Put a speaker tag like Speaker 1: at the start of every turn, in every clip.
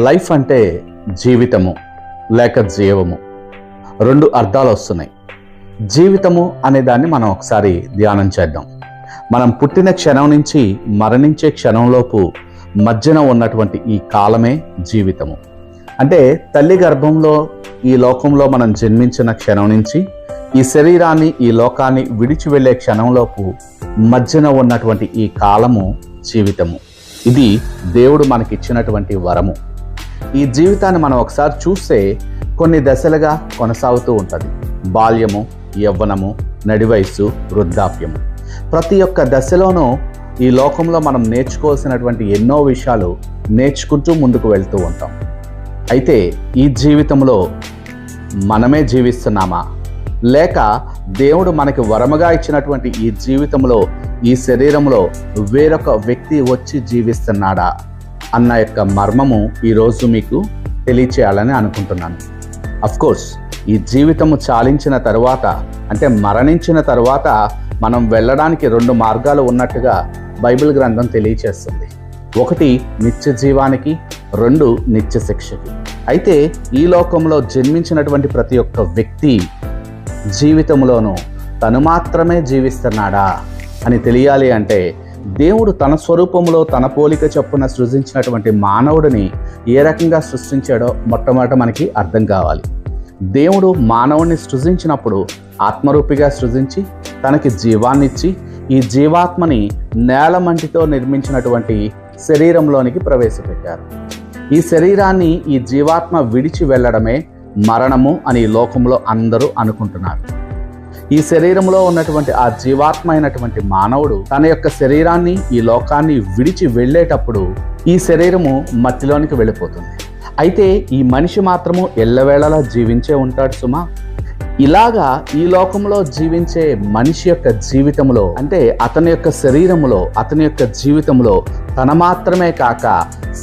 Speaker 1: Life అంటే జీవితము లేక జీవము, రెండు అర్థాలు వస్తున్నాయి. జీవితము అనే దాన్ని మనం ఒకసారి ధ్యానం చేద్దాం. మనం పుట్టిన క్షణం నుంచి మరణించే క్షణంలోపు మధ్యన ఉన్నటువంటి ఈ కాలమే జీవితము. అంటే తల్లి గర్భంలో ఈ లోకంలో మనం జన్మించిన క్షణం నుంచి ఈ శరీరాన్ని ఈ లోకాన్ని విడిచి వెళ్ళే క్షణంలోపు మధ్యన ఉన్నటువంటి ఈ కాలము జీవితము. ఇది దేవుడు మనకిచ్చినటువంటి వరము. ఈ జీవితాన్ని మనం ఒకసారి చూస్తే కొన్ని దశలుగా కొనసాగుతూ ఉంటుంది. బాల్యము, యవ్వనము, నడివయస్సు, వృద్ధాప్యము. ప్రతి ఒక్క దశలోనూ ఈ లోకంలో మనం నేర్చుకోవాల్సినటువంటి ఎన్నో విషయాలు నేర్చుకుంటూ ముందుకు వెళ్తూ ఉంటాం. అయితే ఈ జీవితంలో మనమే జీవిస్తున్నామా, లేక దేవుడు మనకి వరముగా ఇచ్చినటువంటి ఈ జీవితంలో ఈ శరీరంలో వేరొక వ్యక్తి వచ్చి జీవిస్తున్నాడా అన్న యొక్క మర్మము ఈరోజు మీకు తెలియచేయాలని అనుకుంటున్నాను. అఫ్కోర్స్ ఈ జీవితము చాలించిన తరువాత, అంటే మరణించిన తరువాత మనం వెళ్ళడానికి రెండు మార్గాలు ఉన్నట్టుగా బైబిల్ గ్రంథం తెలియచేస్తుంది. ఒకటి నిత్య జీవానికి, రెండు నిత్య శిక్షకి. అయితే ఈ లోకంలో జన్మించినటువంటి ప్రతి ఒక్క వ్యక్తి జీవితంలోనూ తను మాత్రమే జీవిస్తున్నాడా అని తెలియాలి అంటే దేవుడు తన స్వరూపంలో తన పోలిక చొప్పున సృజించినటువంటి మానవుడిని ఏ రకంగా సృష్టించాడో మొట్టమొదట మనకి అర్థం కావాలి. దేవుడు మానవుడిని సృజించినప్పుడు ఆత్మరూపిగా సృజించి తనకి జీవాన్నిచ్చి ఈ జీవాత్మని నేలమంటితో నిర్మించినటువంటి శరీరంలోనికి ప్రవేశపెట్టారు. ఈ శరీరాన్ని ఈ జీవాత్మ విడిచి వెళ్ళడమే మరణము అని లోకంలో అందరూ అనుకుంటున్నారు. ఈ శరీరంలో ఉన్నటువంటి ఆ జీవాత్మ అయినటువంటి మానవుడు తన యొక్క శరీరాన్ని ఈ లోకాన్ని విడిచి వెళ్ళేటప్పుడు ఈ శరీరము మట్టిలోనికి వెళ్ళిపోతుంది. అయితే ఈ మనిషి మాత్రము ఎల్లవేళలా జీవించే ఉంటాడు సుమా. ఇలాగా ఈ లోకంలో జీవించే మనిషి యొక్క జీవితంలో, అంటే అతని యొక్క శరీరములో, అతని యొక్క జీవితంలో తన మాత్రమే కాక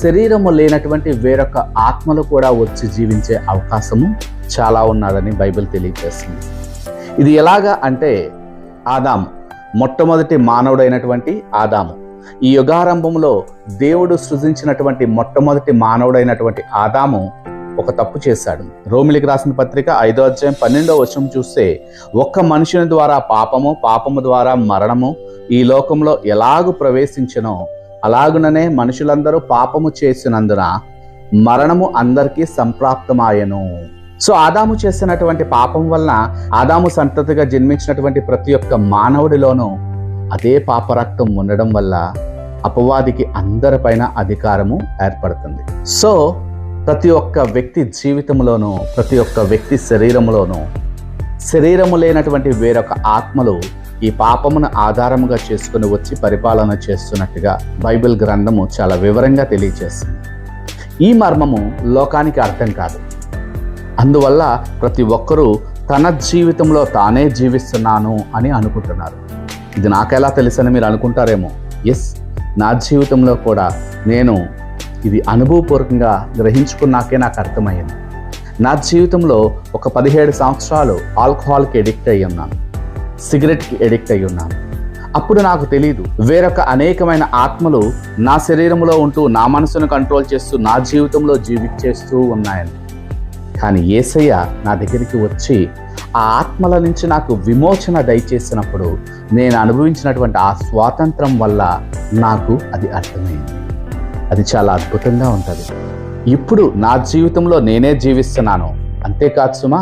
Speaker 1: శరీరము లేనటువంటి వేరొక ఆత్మలు కూడా వచ్చి జీవించే అవకాశము చాలా ఉన్నదని బైబిల్ తెలియజేస్తుంది. ఇది ఎలాగా అంటే ఆదాము, మొట్టమొదటి మానవుడైనటువంటి ఆదాము, ఈ యుగారంభంలో దేవుడు సృజించినటువంటి మొట్టమొదటి మానవుడైనటువంటి ఆదాము ఒక తప్పు చేశాడు. రోమిలికి రాసిన పత్రిక 5వ అధ్యాయం 12వ వచనం చూస్తే, ఒక్క మనుషుని ద్వారా పాపము ద్వారా మరణము ఈ లోకంలో ఎలాగు ప్రవేశించెనో అలాగుననే మనుషులందరూ పాపము చేసినందున మరణము అందరికీ సంప్రాప్తమాయెను. సో ఆదాము చేసినటువంటి పాపం వలన ఆదాము సంతతిగా జన్మించినటువంటి ప్రతి ఒక్క మానవుడిలోనూ అదే పాపరక్తం ఉండడం వల్ల అపవాదికి అందరిపైన అధికారము ఏర్పడుతుంది. సో ప్రతి ఒక్క వ్యక్తి జీవితంలోనూ, ప్రతి ఒక్క వ్యక్తి శరీరంలోనూ శరీరము లేనటువంటి వేరొక ఆత్మలు ఈ పాపమును ఆధారముగా చేసుకుని వచ్చి పరిపాలన చేస్తున్నట్టుగా బైబిల్ గ్రంథము చాలా వివరంగా తెలియజేస్తుంది. ఈ మర్మము లోకానికి అర్థం కాదు. అందువల్ల ప్రతి ఒక్కరూ తన జీవితంలో తానే జీవిస్తున్నాను అని అనుకుంటున్నారు. ఇది నాకెలా తెలుసని మీరు అనుకుంటారేమో. ఎస్, నా జీవితంలో కూడా నేను ఇది అనుభవపూర్వకంగా గ్రహించుకున్నాకే నాకు అర్థమయ్యింది. నా జీవితంలో ఒక 17 సంవత్సరాలు ఆల్కహాల్కి ఎడిక్ట్ అయ్యి ఉన్నాను, సిగరెట్కి ఎడిక్ట్ అయ్యి ఉన్నాను. అప్పుడు నాకు తెలియదు వేరొక అనేకమైన ఆత్మలు నా శరీరంలో ఉంటూ నా మనసును కంట్రోల్ చేస్తూ నా జీవితంలో జీవించేస్తూ ఉన్నాయని. కానీ యేసయ్య నా దగ్గరికి వచ్చి ఆ ఆత్మల నుంచి నాకు విమోచన దయచేసినప్పుడు నేను అనుభవించినటువంటి ఆ స్వాతంత్రం వల్ల నాకు అది అర్థమైంది. అది చాలా అద్భుతంగా ఉంటుంది. ఇప్పుడు నా జీవితంలో నేనే జీవిస్తున్నాను. అంతేకాదు సుమా,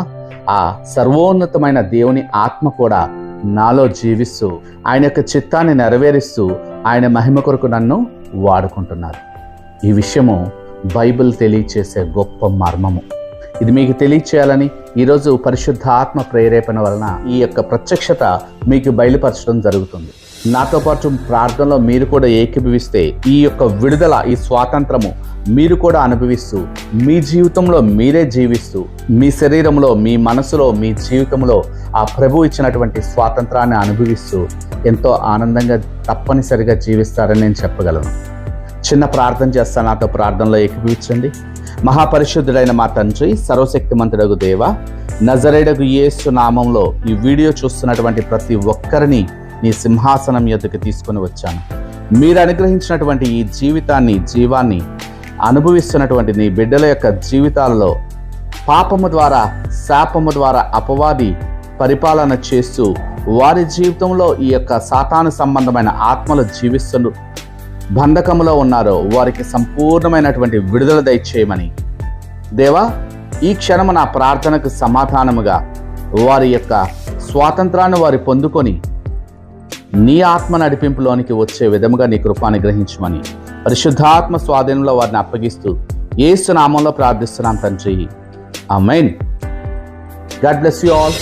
Speaker 1: ఆ సర్వోన్నతమైన దేవుని ఆత్మ కూడా నాలో జీవిస్తూ ఆయన యొక్క చిత్తాన్ని నెరవేరుస్తూ ఆయన మహిమ కొరకు నన్ను వాడుకుంటున్నారు. ఈ విషయము బైబిల్ తెలియచేసే గొప్ప మర్మము. ఇది మీకు తెలియచేయాలని ఈరోజు పరిశుద్ధ ఆత్మ ప్రేరేపణ వలన ఈ యొక్క ప్రత్యక్షత మీకు బయలుపరచడం జరుగుతుంది. నాతో పాటు ప్రార్థనలో మీరు కూడా ఏకీభవిస్తే ఈ యొక్క విడుదల, ఈ స్వాతంత్రము మీరు కూడా అనుభవిస్తూ మీ జీవితంలో మీరే జీవిస్తూ మీ శరీరంలో, మీ మనసులో, మీ జీవితంలో ఆ ప్రభు ఇచ్చినటువంటి స్వాతంత్రాన్ని అనుభవిస్తూ ఎంతో ఆనందంగా తప్పనిసరిగా జీవిస్తారని నేను చెప్పగలను. చిన్న ప్రార్థన చేస్తాను, నాతో ప్రార్థనలో ఏకీభవించండి. మహాపరిశుద్ధుడైన మా తండ్రి, సర్వశక్తిమంతుడగు దేవ, నజరేయుడగు యేసు నామంలో ఈ వీడియో చూస్తున్నటువంటి ప్రతి ఒక్కరిని నీ సింహాసనం యొద్దకు తీసుకొని వచ్చాను. మీరు అనుగ్రహించినటువంటి ఈ జీవాన్ని అనుభవిస్తున్నటువంటి నీ బిడ్డల యొక్క జీవితాలలో పాపము ద్వారా, శాపము ద్వారా అపవాది పరిపాలన చేస్తూ వారి జీవితంలో ఈ యొక్క సాతాను సంబంధమైన ఆత్మలు జీవిస్తూ బంధకములో ఉన్నారో వారికి సంపూర్ణమైనటువంటి విడుదల దయచేయమని దేవా, ఈ క్షణము నా ప్రార్థనకు సమాధానముగా వారి యొక్క స్వాతంత్రాన్ని వారు పొందుకొని నీ ఆత్మ నడిపింపులోనికి వచ్చే విధముగా నీ కృపాన్ని గ్రహించమని పరిశుద్ధాత్మ స్వాధీనంలో వారిని అప్పగిస్తూ యేసు నామంలో ప్రార్థిస్తున్నాం తండ్రి. Amen. God bless you all.